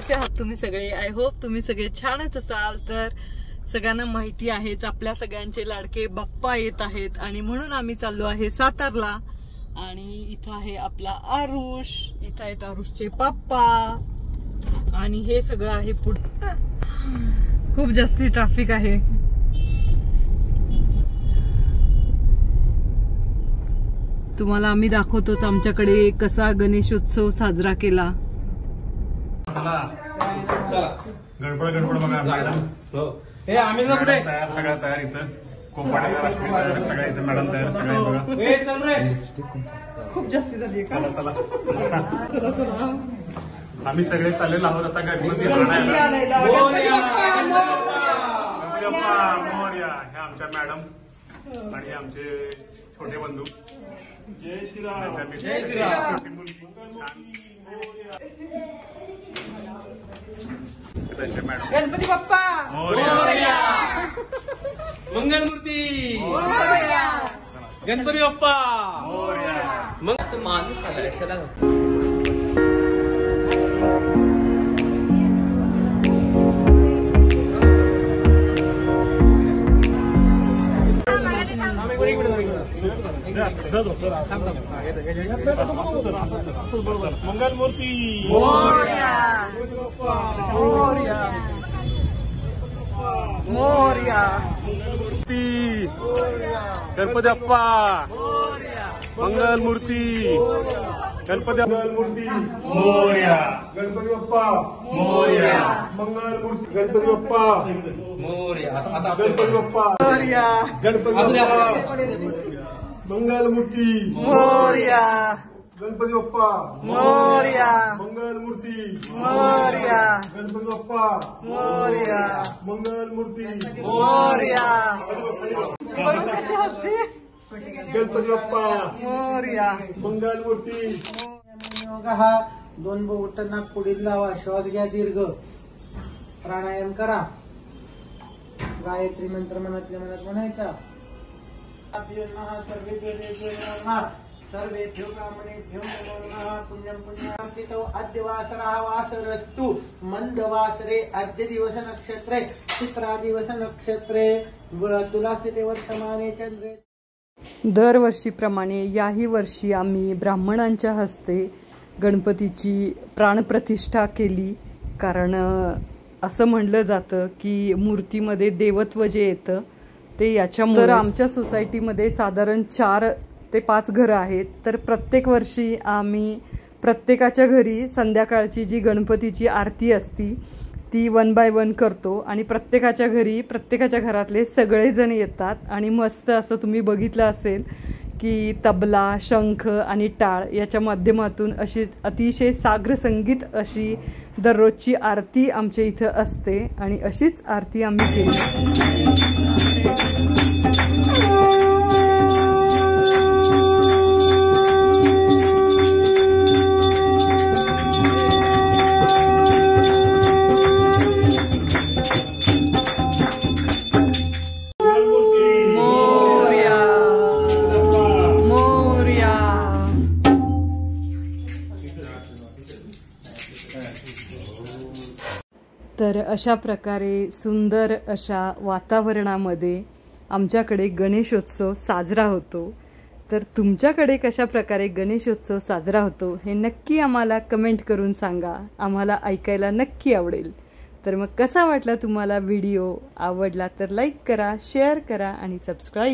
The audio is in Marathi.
कसे आहात तुम्ही सगळे? आय होप तुम्ही सगळे छानच असाल। तर सगळ्यांना माहिती आहेच आपल्या सगळ्यांचे लाडके बाप्पा येत आहेत आणि म्हणून आम्ही चाललो आहे सातारला। आणि इथं आहे आपला आरुष, इथं आहेत आरुषचे पप्पा आणि हे सगळं आहे पुढे। खूप जास्ती ट्रॅफिक आहे। तुम्हाला आम्ही दाखवतोच आमच्याकडे कसा गणेशोत्सव साजरा केला। गडबड गडबड बघा मॅडम। हे आम्ही कुठे तयार, सगळ्या तयार इथं कोंपाडे रश्मी तयार, सगळ्या इथं मॅडम तयार, सगळे बघा। खूप जास्ती झाली का? चला चला चला आम्ही सगळे चाललेलो आहोत आता गणपती आणायला। मोरया हे आमच्या मॅडम आणि आमचे छोटे बंधू। जय श्रीराम। जय श्रीराम। गणपती बाप्पा मोरया। मंगलमूर्ती गणपती बाप्पा मग माणूस आलाय। चला मंगलमूर्ती मोरया मोरया मोरया गणपती बाप्पा मंगलमूर्ती गणपती मंगलमूर्ती मोरया गणपती बाप्पा मोरया मंगलमूर्ती गणपती बाप्पा मोरया। गणपती बाप्पा मोरया गणपती बाप्पा मंगलमूर्ती मोरया गणपती बाप्पा मोरया मंगलमूर्ती मोरया गणपती बाप्पा मोरया मंगलमूर्ती मोरया। कशी हसते? गणपती बाप्पा मोरया मंगलमूर्ती। हा 2 बोट नाक पुढील लावा, श्वास घ्या दीर्घ, प्राणायाम करा, गायत्री मंत्र मनातल्या मनात म्हणायचा। सर्वेभ्यो ब्राह्मणेभ्यो नमो नमः। पुण्यं पुण्यार्थितो अद्य वासरः वासरस्तु मंदवासरे अद्य दिवस नक्षत्रे चित्रा दिवस नक्षत्रे तुलास्थिते वर्तमाने चंद्रे। दरवर्षीप्रमाणे याही वर्षी आम्ही ब्राह्मणांच्या हस्ते गणपतीची प्राणप्रतिष्ठा केली। कारण असं म्हणलं जातं की मूर्तीमध्ये देवत्व जे येतं ते याच्यामुळे। तर आमच्या सोसायटीमध्ये साधारण 4 ते 5 घरं आहेत। तर प्रत्येक वर्षी आम्ही प्रत्येकाच्या घरी संध्याकाळची जी गणपतीची आरती असती ती 1 बाय 1 करतो आणि प्रत्येकाच्या घरी प्रत्येकाच्या घरातले सगळेजण येतात आणि मस्त असं तुम्ही बघितलं असेल की तबला, शंख आणि टाळ याच्या माध्यमातून अशी अतिशय साग्र संगीत अशी दररोजची आरती आमच्या इथं असते आणि अशीच आरती आम्ही केली। तर अशा प्रकारे सुंदर अशा वातावरणामध्ये आमच्याकडे गणेशोत्सव साजरा होतो। तर तुमच्याकडे कशा प्रकारे गणेशोत्सव साजरा होतो हे नक्की आम्हाला कमेंट करून सांगा, आम्हाला ऐकायला नक्की आवडेल। तर मग कसा वाटला तुम्हाला व्हिडिओ? आवडला तर लाईक करा, शेअर करा आणि सबस्क्राईब